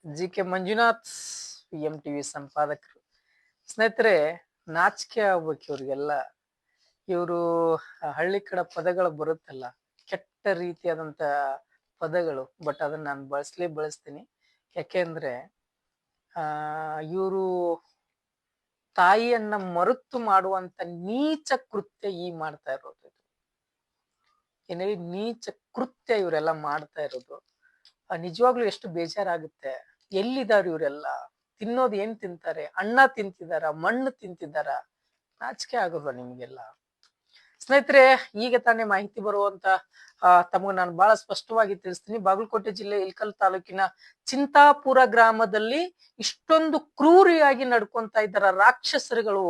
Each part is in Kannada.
ಜಿ.ಕೆ. ಮಂಜುನಾಥ್ PMTV ಸಂಪಾದಕರು. ಸ್ನೇಹಿತರೆ, ನಾಚಿಕೆ ಆಗ್ಬೇಕು ಇವ್ರಿಗೆಲ್ಲ. ಇವರು ಹಳ್ಳಿ ಕಡೆ ಪದಗಳು ಬರುತ್ತಲ್ಲ, ಕೆಟ್ಟ ರೀತಿಯಾದಂತ ಪದಗಳು. ಬಟ್ ಅದನ್ನ ನಾನು ಬಳಸ್ತೀನಿ. ಯಾಕೆಂದ್ರೆ ಇವರು ತಾಯಿಯನ್ನ ಮರೆತು ಮಾಡುವಂತ ನೀಚ ಕೃತ್ಯ ಮಾಡ್ತಾ ಇರೋದು. ಏನೇ ನೀಚ ಕೃತ್ಯ ಇವರೆಲ್ಲ ಮಾಡ್ತಾ ಇರೋದು. ನಿಜವಾಗ್ಲೂ ಎಷ್ಟು ಬೇಜಾರಾಗುತ್ತೆ. ಎಲ್ಲಿದಾರ ಇವರೆಲ್ಲ? ತಿನ್ನೋದು ಏನ್ ತಿಂತಾರೆ? ಅನ್ನ ತಿಂತಿದಾರ? ಮಣ್ಣು ತಿಂತಿದಾರ? ನಾಚಿಕೆ ಆಗೋಲ್ವಾ ನಿಮ್ಗೆಲ್ಲ? ಸ್ನೇಹಿತರೆ, ಈಗ ತಾನೇ ಮಾಹಿತಿ ಬರುವಂತ ತಮಗೆ ನಾನು ಬಹಳ ಸ್ಪಷ್ಟವಾಗಿ ತಿಳಿಸ್ತೀನಿ. ಬಾಗಲಕೋಟೆ ಜಿಲ್ಲೆ ಇಲ್ಕಲ್ ತಾಲೂಕಿನ ಚಿಂತಾಪುರ ಗ್ರಾಮದಲ್ಲಿ ಇಷ್ಟೊಂದು ಕ್ರೂರಿಯಾಗಿ ನಡ್ಕೊಂತ ಇದ್ದಾರ ರಾಕ್ಷಸರುಗಳು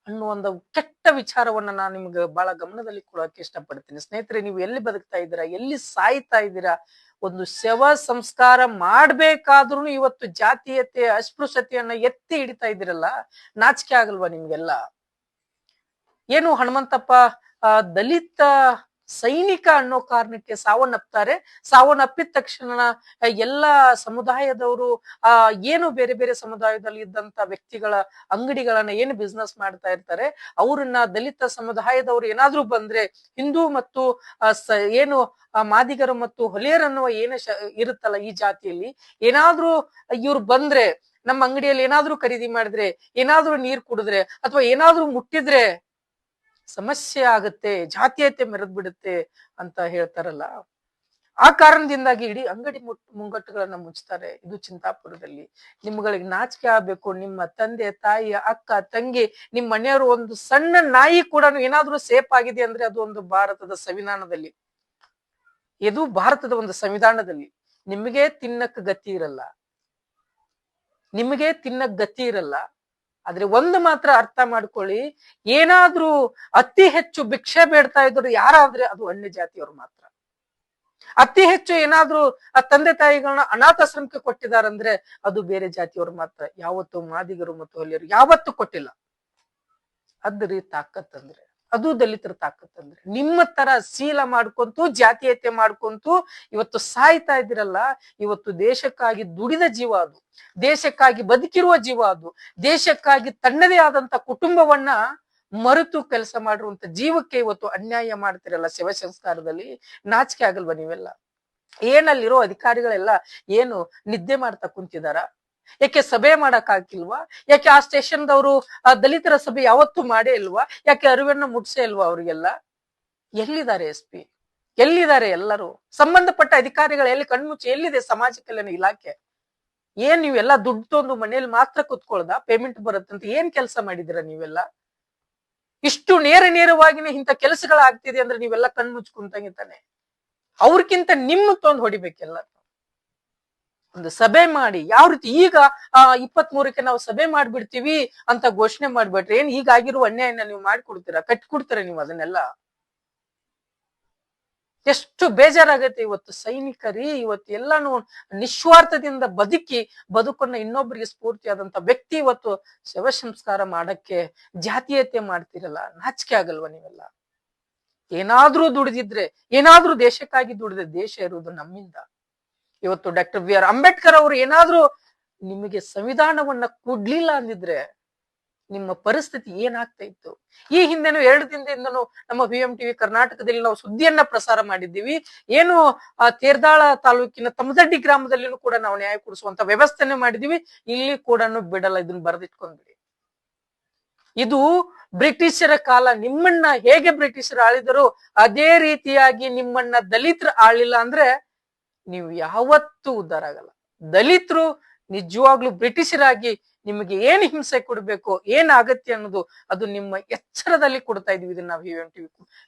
ಅನ್ನೋ ಒಂದು ಕೆಟ್ಟ ವಿಚಾರವನ್ನ ನಾನು ನಿಮ್ಗೆ ಬಹಳ ಗಮನದಲ್ಲಿ ಕೊಡೋಕೆ ಇಷ್ಟಪಡ್ತೀನಿ. ಸ್ನೇಹಿತರೆ, ನೀವು ಎಲ್ಲಿ ಬದುಕ್ತಾ ಇದ್ದೀರಾ? ಎಲ್ಲಿ ಸಾಯ್ತಾ ಇದ್ದೀರಾ? ಒಂದು ಶವ ಸಂಸ್ಕಾರ ಮಾಡ್ಬೇಕಾದ್ರೂ ಇವತ್ತು ಜಾತೀಯತೆ ಅಸ್ಪೃಶ್ಯತೆಯನ್ನ ಎತ್ತಿ ಹಿಡಿತಾ ಇದ್ದೀರಲ್ಲ, ನಾಚಿಕೆ ಆಗಲ್ವಾ ನಿಮ್ಗೆಲ್ಲ? ಏನು ಹನುಮಂತಪ್ಪ ದಲಿತ ಸೈನಿಕ ಅನ್ನೋ ಕಾರಣಕ್ಕೆ ಸಾವನ್ನಪ್ತಾರೆ. ಸಾವನ್ನಪ್ಪಿದ ತಕ್ಷಣ ಎಲ್ಲ ಸಮುದಾಯದವರು ಏನು ಬೇರೆ ಬೇರೆ ಸಮುದಾಯದಲ್ಲಿ ಇದ್ದಂತ ವ್ಯಕ್ತಿಗಳ ಅಂಗಡಿಗಳನ್ನ ಏನು ಬಿಸ್ನೆಸ್ ಮಾಡ್ತಾ ಇರ್ತಾರೆ, ಅವ್ರನ್ನ ದಲಿತ ಸಮುದಾಯದವರು ಏನಾದ್ರೂ ಬಂದ್ರೆ, ಹಿಂದೂ ಮತ್ತು ಏನು ಮಾದಿಗರು ಮತ್ತು ಹೊಲೆಯರನ್ನುವ ಇರುತ್ತಲ್ಲ ಈ ಜಾತಿಯಲ್ಲಿ, ಏನಾದ್ರೂ ಇವ್ರು ಬಂದ್ರೆ, ನಮ್ಮ ಅಂಗಡಿಯಲ್ಲಿ ಏನಾದ್ರೂ ಖರೀದಿ ಮಾಡಿದ್ರೆ, ಏನಾದ್ರೂ ನೀರ್ ಕುಡಿದ್ರೆ ಅಥವಾ ಏನಾದ್ರೂ ಮುಟ್ಟಿದ್ರೆ ಸಮಸ್ಯೆ ಆಗುತ್ತೆ, ಜಾತೀಯತೆ ಮೆರೆದ್ ಬಿಡುತ್ತೆ ಅಂತ ಹೇಳ್ತಾರಲ್ಲ. ಆ ಕಾರಣದಿಂದಾಗಿ ಇಡೀ ಅಂಗಡಿ ಮುಂಗಟ್ಟುಗಳನ್ನ ಮುಚ್ತಾರೆ. ಇದು ಚಿಂತಾಪುರದಲ್ಲಿ. ನಿಮ್ಗಳಿಗೆ ನಾಚಿಕೆ ಆಗ್ಬೇಕು. ನಿಮ್ಮ ತಂದೆ ತಾಯಿ, ಅಕ್ಕ ತಂಗಿ, ನಿಮ್ಮ ಮನೆಯವರು, ಒಂದು ಸಣ್ಣ ನಾಯಿ ಕೂಡ ಏನಾದ್ರೂ ಸೇಫ್ ಆಗಿದೆ ಅಂದ್ರೆ ಅದು ಒಂದು ಭಾರತದ ಸಂವಿಧಾನದಲ್ಲಿ. ಇದು ಭಾರತದ ಒಂದು ಸಂವಿಧಾನದಲ್ಲಿ. ನಿಮಗೆ ತಿನ್ನಕ್ ಗತಿ ಇರಲ್ಲ, ನಿಮಗೆ ತಿನ್ನಕ್ ಗತಿ ಇರಲ್ಲ. ಆದ್ರೆ ಒಂದು ಮಾತ್ರ ಅರ್ಥ ಮಾಡ್ಕೊಳ್ಳಿ, ಏನಾದ್ರೂ ಅತಿ ಹೆಚ್ಚು ಭಿಕ್ಷೆ ಬೇಡ್ತಾ ಇದ್ರು ಯಾರಾದ್ರೆ ಅದು ಅನ್ಯ ಜಾತಿಯವರು ಮಾತ್ರ. ಅತಿ ಹೆಚ್ಚು ಏನಾದ್ರೂ ತಂದೆ ತಾಯಿಗಳನ್ನ ಅನಾಥಾಶ್ರಮಕ್ಕೆ ಕೊಟ್ಟಿದಾರಂದ್ರೆ ಅದು ಬೇರೆ ಜಾತಿಯವರು ಮಾತ್ರ. ಯಾವತ್ತು ಮಾದಿಗರು ಮತ್ತು ಹೊಲಿಯರು ಯಾವತ್ತು ಕೊಟ್ಟಿಲ್ಲ. ಅದ್ರಿ ತಾಕತ್ ಅಂದ್ರೆ, ಅದು ದಲಿತರ ತಾಕತ್ ಅಂದ್ರೆ. ನಿಮ್ಮ ತರ ಶೀಲ ಮಾಡ್ಕೊಂತು, ಜಾತೀಯತೆ ಮಾಡ್ಕೊಂತು ಇವತ್ತು ಸಾಯ್ತಾ ಇದ್ದೀರಲ್ಲ. ಇವತ್ತು ದೇಶಕ್ಕಾಗಿ ದುಡಿದ ಜೀವ ಅದು, ದೇಶಕ್ಕಾಗಿ ಬದುಕಿರುವ ಜೀವ ಅದು, ದೇಶಕ್ಕಾಗಿ ತನ್ನದೇ ಆದಂತ ಕುಟುಂಬವನ್ನ ಮರೆತು ಕೆಲಸ ಮಾಡಿರುವಂತ ಜೀವಕ್ಕೆ ಇವತ್ತು ಅನ್ಯಾಯ ಮಾಡ್ತಿರಲ್ಲ ಶವ ಸಂಸ್ಕಾರದಲ್ಲಿ. ನಾಚಿಕೆ ಆಗಲ್ವಾ ನೀವೆಲ್ಲ? ಏನಲ್ಲಿರೋ ಅಧಿಕಾರಿಗಳೆಲ್ಲ ಏನು ನಿದ್ದೆ ಮಾಡ್ತಾ ಕುಂತಿದಾರ? ಯಾಕೆ ಸಭೆ ಮಾಡಕ್ ಆಗಿಲ್ವಾ? ಯಾಕೆ ಆ ಸ್ಟೇಷನ್ದವರು ಆ ದಲಿತರ ಸಭೆ ಯಾವತ್ತೂ ಮಾಡೇ ಇಲ್ವಾ? ಯಾಕೆ ಅರಿವನ್ನ ಮುಟ್ಸೇ ಇಲ್ವಾ ಅವ್ರಿಗೆಲ್ಲ? ಎಲ್ಲಿದ್ದಾರೆ SP? ಎಲ್ಲಿದ್ದಾರೆ ಎಲ್ಲರೂ? ಸಂಬಂಧಪಟ್ಟ ಅಧಿಕಾರಿಗಳು ಎಲ್ಲಿ? ಕಣ್ಮುಚ್ಚಿ ಎಲ್ಲಿದೆ ಸಮಾಜ ಕಲ್ಯಾಣ ಇಲಾಖೆ? ಏನ್ ನೀವೆಲ್ಲ ದುಡ್ಡು ತಂದು ಮನೇಲಿ ಮಾತ್ರ ಕುತ್ಕೊಳ್ದ ಪೇಮೆಂಟ್ ಬರುತ್ತಂತ ಏನ್ ಕೆಲಸ ಮಾಡಿದಿರ ನೀವೆಲ್ಲ? ಇಷ್ಟು ನೇರವಾಗಿನೇ ಇಂಥ ಕೆಲಸಗಳಾಗ್ತಿದೆ ಅಂದ್ರೆ ನೀವೆಲ್ಲ ಕಣ್ಮುಚ್ಕೊಂತಂಗೆ ತಾನೆ. ಅವ್ರಕ್ಕಿಂತ ನಿಮ್ಮ ತೊಂದು ಹೊಡಿಬೇಕೆಲ್ಲ. ಒಂದು ಸಭೆ ಮಾಡಿ ಯಾವ ರೀತಿ ಈಗ 23ಕ್ಕೆ ನಾವು ಸಭೆ ಮಾಡ್ಬಿಡ್ತೀವಿ ಅಂತ ಘೋಷಣೆ ಮಾಡ್ಬಿಟ್ರೆ ಏನ್ ಹೀಗಾಗಿರುವ ಅನ್ಯಾಯನ ನೀವು ಮಾಡ್ಕೊಡ್ತೀರಾ? ಕಟ್ಕೊಡ್ತೀರಾ ನೀವು ಅದನ್ನೆಲ್ಲ? ಎಷ್ಟು ಬೇಜಾರಾಗತ್ತೆ. ಇವತ್ತು ಸೈನಿಕರಿ ಇವತ್ತು ಎಲ್ಲಾನು ನಿಸ್ವಾರ್ಥದಿಂದ ಬದುಕನ್ನ ಇನ್ನೊಬ್ಬರಿಗೆ ಸ್ಫೂರ್ತಿಯಾದಂತ ವ್ಯಕ್ತಿ ಇವತ್ತು ಶವ ಸಂಸ್ಕಾರ ಮಾಡಕ್ಕೆ ಜಾತೀಯತೆ ಮಾಡ್ತಿರಲ್ಲ. ನಾಚಿಕೆ ಆಗಲ್ವಾ ನೀವೆಲ್ಲ? ಏನಾದ್ರೂ ದುಡಿದಿದ್ರೆ, ಏನಾದ್ರೂ ದೇಶಕ್ಕಾಗಿ ದುಡಿದ್ರೆ ದೇಶ ಇರುವುದು ನಮ್ಮಿಂದ. ಇವತ್ತು ಡಾಕ್ಟರ್ BR ಅಂಬೇಡ್ಕರ್ ಅವರು ಏನಾದ್ರೂ ನಿಮಗೆ ಸಂವಿಧಾನವನ್ನ ಕೊಡ್ಲಿಲ್ಲ ಅಂದಿದ್ರೆ ನಿಮ್ಮ ಪರಿಸ್ಥಿತಿ ಏನಾಗ್ತಾ ಇತ್ತು? ಈ ಹಿಂದೆನೂ 2 ದಿನದಿಂದನೂ ನಮ್ಮ PMTV ಕರ್ನಾಟಕದಲ್ಲಿ ನಾವು ಸುದ್ದಿಯನ್ನ ಪ್ರಸಾರ ಮಾಡಿದ್ದೀವಿ. ಏನು ತೇರ್ದಾಳ ತಾಲೂಕಿನ ತಮದಡ್ಡಿ ಗ್ರಾಮದಲ್ಲಿನೂ ಕೂಡ ನಾವು ನ್ಯಾಯ ಕೊಡಿಸುವಂತ ವ್ಯವಸ್ಥೆನೆ ಮಾಡಿದೀವಿ. ಇಲ್ಲಿ ಕೂಡ ಬಿಡಲ್ಲ. ಇದನ್ನ ಬರೆದಿಟ್ಕೊಂಡ್ಬಿಡಿ. ಇದು ಬ್ರಿಟಿಷರ ಕಾಲ. ನಿಮ್ಮನ್ನ ಹೇಗೆ ಬ್ರಿಟಿಷರು ಆಳಿದರು ಅದೇ ರೀತಿಯಾಗಿ ನಿಮ್ಮನ್ನ ದಲಿತರು ಆಳಿಲ್ಲ ಅಂದ್ರೆ ನೀವು ಯಾವತ್ತೂ ಉದ್ಧಾರ ಆಗಲ್ಲ. ದಲಿತರು ನಿಜವಾಗ್ಲೂ ಬ್ರಿಟಿಷರಾಗಿ ನಿಮಗೆ ಏನ್ ಹಿಂಸೆ ಕೊಡ್ಬೇಕು, ಏನ್ ಅಗತ್ಯ ಅನ್ನೋದು ಅದು ನಿಮ್ಮ ಎಚ್ಚರದಲ್ಲಿ ಕೊಡ್ತಾ ಇದೀವಿ. ಇದನ್ನ ನಾವು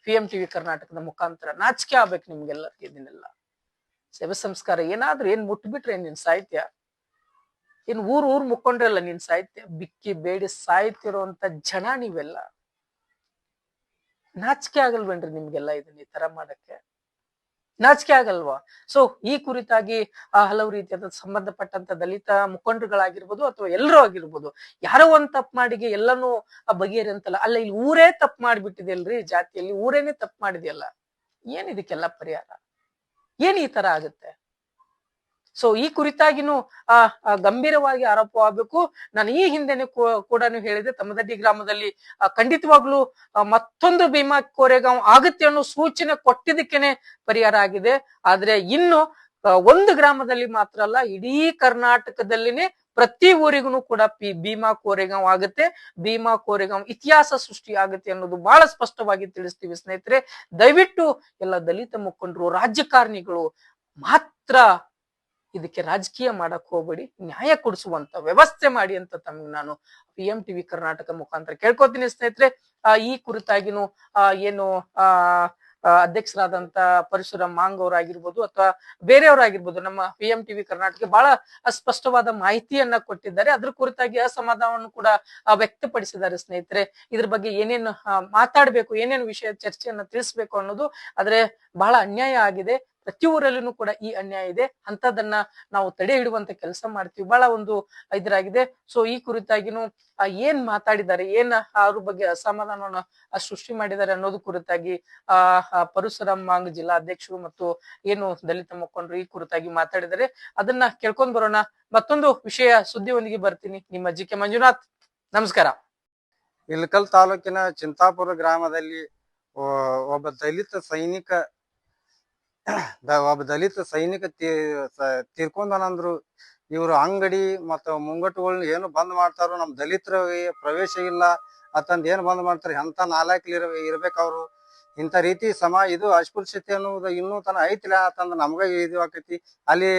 PMTV ಕರ್ನಾಟಕದ ಮುಖಾಂತರ. ನಾಚಿಕೆ ಆಗ್ಬೇಕು ನಿಮ್ಗೆಲ್ಲರಿಗೆ. ಇದನ್ನೆಲ್ಲ ಶವ ಸಂಸ್ಕಾರ ಏನಾದ್ರೂ ಏನ್ ಮುಟ್ಬಿಟ್ರೆ ನಿನ್ ಸಾಹಿತ್ಯ ಏನ್ ಊರ್ ಮುಕ್ಕೊಂಡ್ರಲ್ಲ ನಿನ್ ಸಾಹಿತ್ಯ? ಬಿಕ್ಕಿ ಬೇಡಿ ಸಾಯ್ತಿರೋಂತ ಜನ ನೀವೆಲ್ಲ. ನಾಚಿಕೆ ಆಗಲ್ವೇನ್ರಿ ನಿಮ್ಗೆಲ್ಲ ಇದನ್ನ ಈ ತರ ಮಾಡಕ್ಕೆ? ನಾಚಿಕೆ ಆಗಲ್ವಾ? ಸೊ ಈ ಕುರಿತಾಗಿ ಹಲವು ರೀತಿಯಾದ ಸಂಬಂಧಪಟ್ಟಂತ ದಲಿತ ಮುಖಂಡರುಗಳಾಗಿರ್ಬೋದು ಅಥವಾ ಎಲ್ಲರೂ ಆಗಿರ್ಬೋದು, ಯಾರೋ ಒಂದ್ ತಪ್ಪು ಮಾಡಿಗೆ ಎಲ್ಲಾನು ಬಗೆಹರಿ ಅಂತಲ್ಲ. ಅಲ್ಲ, ಇಲ್ಲಿ ಊರೇ ತಪ್ಪು ಮಾಡ್ಬಿಟ್ಟಿದೆ ಅಲ್ರಿ. ಜಾತಿಯಲ್ಲಿ ಊರೇನೆ ತಪ್ಪು ಮಾಡಿದೆಯಲ್ಲ. ಏನ್ ಇದಕ್ಕೆಲ್ಲ ಪರಿಹಾರ? ಏನ್ ಈ ತರ ಆಗುತ್ತೆ? ಸೊ ಈ ಕುರಿತಾಗಿನೂ ಗಂಭೀರವಾಗಿ ಆರೋಪವಾಗಬೇಕು. ನಾನು ಈ ಹಿಂದೆನೆ ಕೂಡ ಹೇಳಿದೆ, ತಮ್ಮದಡ್ಡಿ ಗ್ರಾಮದಲ್ಲಿ ಖಂಡಿತವಾಗ್ಲೂ ಮತ್ತೊಂದು ಭೀಮಾ ಕೋರೆಗಾಂವ್ ಆಗುತ್ತೆ ಅನ್ನೋ ಸೂಚನೆ ಕೊಟ್ಟಿದ್ದಕ್ಕೇನೆ ಪರಿಹಾರ ಆಗಿದೆ. ಆದ್ರೆ ಇನ್ನು ಒಂದು ಗ್ರಾಮದಲ್ಲಿ ಮಾತ್ರ ಅಲ್ಲ, ಇಡೀ ಕರ್ನಾಟಕದಲ್ಲಿನೇ ಪ್ರತಿ ಊರಿಗೂ ಕೂಡ ಭೀಮಾ ಕೋರೆಗಾಂವ್ ಆಗುತ್ತೆ, ಭೀಮಾ ಕೋರೆಗಾಂವ್ ಇತಿಹಾಸ ಸೃಷ್ಟಿ ಆಗುತ್ತೆ ಅನ್ನೋದು ಬಹಳ ಸ್ಪಷ್ಟವಾಗಿ ತಿಳಿಸ್ತೀವಿ ಸ್ನೇಹಿತರೆ. ದಯವಿಟ್ಟು ಎಲ್ಲ ದಲಿತ ಮುಖಂಡರು, ರಾಜಕಾರಣಿಗಳು ಮಾತ್ರ ಇದಕ್ಕೆ ರಾಜಕೀಯ ಮಾಡಕ್ ಹೋಗ್ಬೇಡಿ, ನ್ಯಾಯ ಕೊಡಿಸುವಂತ ವ್ಯವಸ್ಥೆ ಮಾಡಿ ಅಂತ ತಮಗೆ ನಾನು PMTV ಕರ್ನಾಟಕ ಮುಖಾಂತರ ಕೇಳ್ಕೊತೀನಿ ಸ್ನೇಹಿತರೆ. ಈ ಕುರಿತಾಗಿನೂ ಏನು ಅಧ್ಯಕ್ಷರಾದಂತ ಪರಶುರಾಮ್ ಮಾಂಗ್ ಅವರಾಗಿರ್ಬೋದು ಅಥವಾ ಬೇರೆಯವರಾಗಿರ್ಬೋದು, ನಮ್ಮ PMTV ಕರ್ನಾಟಕ ಬಹಳ ಸ್ಪಷ್ಟವಾದ ಮಾಹಿತಿಯನ್ನ ಕೊಟ್ಟಿದ್ದಾರೆ. ಅದ್ರ ಕುರಿತಾಗಿ ಅಸಮಾಧಾನವನ್ನು ಕೂಡ ವ್ಯಕ್ತಪಡಿಸಿದ್ದಾರೆ ಸ್ನೇಹಿತರೆ. ಇದ್ರ ಬಗ್ಗೆ ಏನೇನು ಮಾತಾಡ್ಬೇಕು, ಏನೇನು ವಿಷಯ ಚರ್ಚೆಯನ್ನ ತಿಳಿಸ್ಬೇಕು ಅನ್ನೋದು, ಆದ್ರೆ ಬಹಳ ಅನ್ಯಾಯ ಆಗಿದೆ. ಪ್ರತಿ ಊರಲ್ಲೂ ಕೂಡ ಈ ಅನ್ಯಾಯ ಇದೆ, ಅಂತದನ್ನ ನಾವು ತಡೆ ಹಿಡುವಂತ ಕೆಲಸ ಮಾಡ್ತೀವಿ. ಬಹಳ ಒಂದು ಇದ್ರಾಗಿದೆ. ಸೊ ಈ ಕುರಿತಾಗಿನೂ ಏನ್ ಮಾತಾಡಿದ್ದಾರೆ, ಏನ್ ಅವ್ರ ಬಗ್ಗೆ ಅಸಮಾಧಾನವನ್ನ ಸೃಷ್ಟಿ ಮಾಡಿದ್ದಾರೆ ಅನ್ನೋದು ಕುರಿತಾಗಿ ಪರಶುರಾಮ್ ಮಾಂಗ್ ಜಿಲ್ಲಾ ಅಧ್ಯಕ್ಷರು ಮತ್ತು ಏನು ದಲಿತ ಮುಖಂಡರು ಈ ಕುರಿತಾಗಿ ಮಾತಾಡಿದ್ದಾರೆ. ಅದನ್ನ ಕೇಳ್ಕೊಂಡ್ ಬರೋಣ. ಮತ್ತೊಂದು ವಿಷಯ ಸುದ್ದಿಯೊಂದಿಗೆ ಬರ್ತೀನಿ. ನಿಮ್ಮ GK ಮಂಜುನಾಥ್, ನಮಸ್ಕಾರ. ಇಳಕಲ್ ತಾಲೂಕಿನ ಚಿಂತಾಪುರ ಗ್ರಾಮದಲ್ಲಿ ಒಬ್ಬ ದಲಿತ ಸೈನಿಕ ತೀರ್ಕೊಂಡನಂದ್ರು. ಇವ್ರು ಅಂಗಡಿ ಮತ್ತ ಮುಂಗಟ್ಟುಗಳನ್ನ ಏನು ಬಂದ್ ಮಾಡ್ತಾರೋ, ನಮ್ ದಲಿತರಿಗೆ ಪ್ರವೇಶ ಇಲ್ಲ ಅಂತಂದ್ ಏನ್ ಬಂದ್ ಮಾಡ್ತಾರೆ, ಎಂತ ನಾಲ್ಕು ಇರ್ಬೇಕು ಅವ್ರು. ಇಂಥ ರೀತಿ ಇದು ಅಸ್ಪೃಶ್ಯತೆ ಅನ್ನೋದು ಇನ್ನೂ ತನ ಐತಿಲ್ಲ ಅಂತಂದ್ ನಮ್ಗ ಇದು ಆಕೈತಿ. ಅಲ್ಲಿ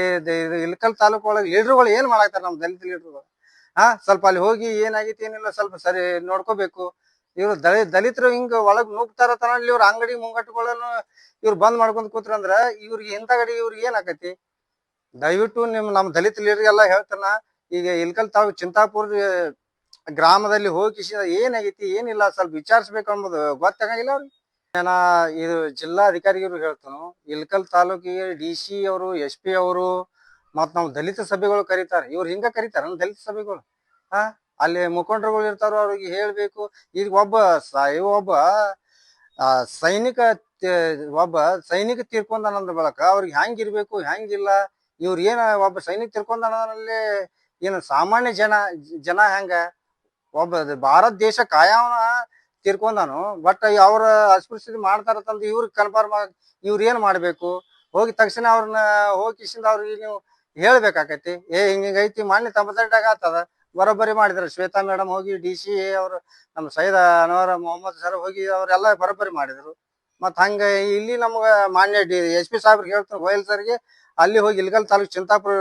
ಇಳಕಲ್ ತಾಲೂಕು ಒಳಗೆ ಲೀಡರ್ಗಳು ಏನ್ ಮಾಡಾಕ್ತಾರ, ನಮ್ ದಲಿತ ಲೀಡರ್ಗಳು ಸ್ವಲ್ಪ ಅಲ್ಲಿ ಹೋಗಿ ಏನಾಗೈತಿ ಏನಿಲ್ಲ ಸ್ವಲ್ಪ ಸರಿ ನೋಡ್ಕೋಬೇಕು. ಇವ್ರು ದಲಿತರು ಹಿಂಗ ಒಳಗ್ ನುಗ್ತಾರ ತನಲ್ಲಿ ಇವ್ರ ಅಂಗಡಿ ಮುಂಗಟ್ಟುಗಳನ್ನು ಇವ್ರು ಬಂದ್ ಮಾಡ್ಕೊಂಡ್ ಕೂತ್ರಂದ್ರ ಇವ್ರಿಗೆ ಇಂಥಗಡಿ ಇವ್ರಿಗೆ ಏನ್ ಆಕತಿ. ದಯವಿಟ್ಟು ನಮ್ ದಲಿತ ಲೀಡರ್ಗೆಲ್ಲ ಹೇಳ್ತಾನ, ಈಗ ಇಳಕಲ್ ತಾಲೂಕು ಚಿಂತಾಪುರ ಗ್ರಾಮದಲ್ಲಿ ಹೋಗಿ ಏನಾಗೈತಿ ಏನಿಲ್ಲ ಸ್ವಲ್ಪ ವಿಚಾರಿಸ್ಬೇಕು ಅನ್ನೋದು ಗೊತ್ತಾಗಂಗಿಲ್ಲ ಅವ್ರಿಗೆ. ಇದು ಜಿಲ್ಲಾ ಅಧಿಕಾರಿಗಳು ಹೇಳ್ತಾನು, ಇಳಕಲ್ ತಾಲೂಕಿಗೆ DC ಅವರು, SP ಅವರು ಮತ್ ನಾವು ದಲಿತ ಸಭೆಗಳು ಕರೀತಾರ. ಇವ್ರು ಹಿಂಗ ಕರೀತಾರ ದಲಿತ ಸಭೆಗಳು. ಅಲ್ಲಿ ಮುಖಂಡರುಗಳು ಇರ್ತಾರ, ಅವ್ರಿಗೆ ಹೇಳ್ಬೇಕು. ಈಗ ಒಬ್ಬ ಸೈನಿಕ ತೀರ್ಕೊಂಡಾನಂದ್ರ ಬಳಕ ಅವ್ರಿಗೆ ಹೆಂಗಿರ್ಬೇಕು ಹೆಂಗಿಲ್ಲ, ಇವ್ರ ಏನ ಒಬ್ಬ ಸೈನಿಕ ತೀರ್ಕೊಂಡಾನಲ್ಲಿ ಏನು ಸಾಮಾನ್ಯ ಜನ ಹೆಂಗ, ಒಬ್ಬ ಭಾರತ ದೇಶ ಕಾಯವನ ತೀರ್ಕೊಂಡಾನು, ಬಟ್ ಅವ್ರ ಅಸ್ಪೃಶ್ಯತೆ ಮಾಡ್ತಾರತಂದು ಇವ್ರಿಗೆ ಕನ್ಫರ್ಮ್ ಇವ್ರ ಏನ್ ಮಾಡ್ಬೇಕು. ಹೋಗಿ ತಕ್ಷಣ ಅವ್ರನ್ನ ಹೋಗಿಸಿಂದ ಅವ್ರಿಗೆ ನೀವು ಹೇಳ್ಬೇಕಾಕತಿ, ಹಿಂಗೈತಿ ಮಾನ್ಯ ತಮ್ಮದಾಗ ಆತದ ಬರೋಬ್ಬರಿ ಮಾಡಿದ್ರು. ಶ್ವೇತಾ ಮೇಡಮ್ ಹೋಗಿ DC ಅವರು, ನಮ್ಮ ಸೈಯದ್ ಅನ್ವರ್ ಮೊಹಮ್ಮದ್ ಸರ್ ಹೋಗಿ ಅವ್ರೆಲ್ಲ ಬರೋಬ್ಬರಿ ಮಾಡಿದ್ರು. ಮತ್ ಹಂಗ ಇಲ್ಲಿ ನಮ್ಗ ಮಾನ್ಯ SP ಸಾಹೇಬ್ರಿಗೆ ಹೇಳ್ತಾರೆ, ಗೋಯಲ್ ಸರ್ಗೆ ಅಲ್ಲಿ ಹೋಗಿ ಇಳಕಲ್ ತಾಲೂಕ್ ಚಿಂತಾಪುರ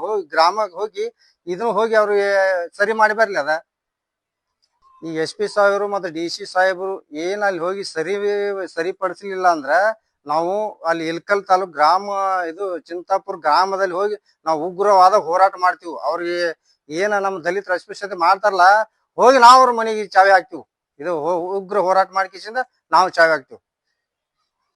ಹೋಗಿ ಗ್ರಾಮಕ್ಕೆ ಹೋಗಿ ಇದನ್ನು ಹೋಗಿ ಅವ್ರಿಗೆ ಸರಿ ಮಾಡಿ ಬರ್ಲಿ. ಅದ ಈ SP ಸಾಹೇಬರು ಮತ್ತು DC ಸಾಹೇಬರು ಏನ್ ಅಲ್ಲಿ ಹೋಗಿ ಸರಿಪಡಿಸ್ಲಿಲ್ಲ ಅಂದ್ರ ನಾವು ಅಲ್ಲಿ ಇಳಕಲ್ ತಾಲೂಕ್ ಚಿಂತಾಪುರ ಗ್ರಾಮದಲ್ಲಿ ಹೋಗಿ ನಾವು ಉಗ್ರವಾದ ಹೋರಾಟ ಮಾಡ್ತೀವಿ. ಅವ್ರಿಗೆ ಏನ ನಮ್ಮ ದಲಿತರ ಅಸ್ಪೃಶ್ಯತೆ ಮಾಡ್ತಾರಲ್ಲ, ಹೋಗಿ ನಾವು ಅವ್ರ ಮನೆಗೆ ಚಾವಿ ಹಾಕ್ತಿವಿ. ಇದು ಉಗ್ರ ಹೋರಾಟ ಮಾಡ್ಕಿಸಿಂದ ನಾವು ಚಾವಿ ಹಾಕ್ತಿವಿ.